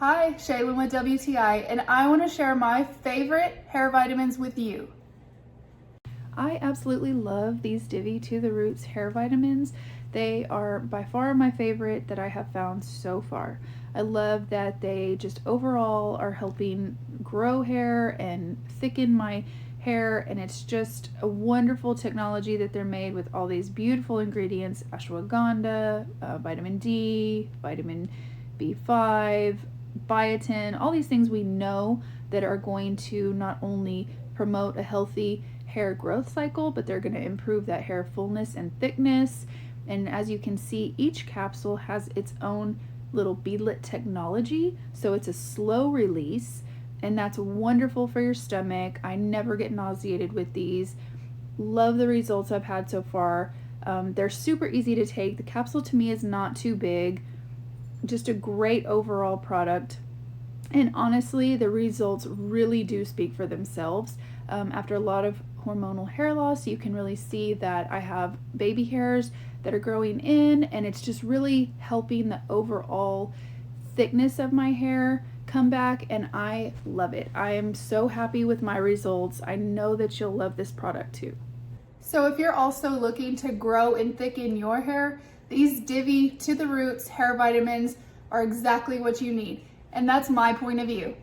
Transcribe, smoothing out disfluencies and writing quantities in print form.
Hi, Shaylin with WTI, and I want to share my favorite hair vitamins with you. I absolutely love these DIVI To The Roots hair vitamins. They are by far my favorite that I have found so far. I love that they just overall are helping grow hair and thicken my hair, and it's just a wonderful technology that they're made with all these beautiful ingredients: ashwagandha, vitamin D, vitamin B5, biotin, all these things we know that are going to not only promote a healthy hair growth cycle, but they're going to improve that hair fullness and thickness. And as you can see, each capsule has its own little beadlet technology, so it's a slow release, and that's wonderful for your stomach. I never get nauseated with these. Love the results I've had so far. They're super easy to take. The capsule to me is not too big. Just a great overall product. And honestly, the results really do speak for themselves. After a lot of hormonal hair loss, you can really see that I have baby hairs that are growing in, and it's just really helping the overall thickness of my hair come back, and I love it. I am so happy with my results. I know that you'll love this product too. So if you're also looking to grow and thicken your hair, these DIVI To The Roots hair vitamins are exactly what you need. And that's my point of view.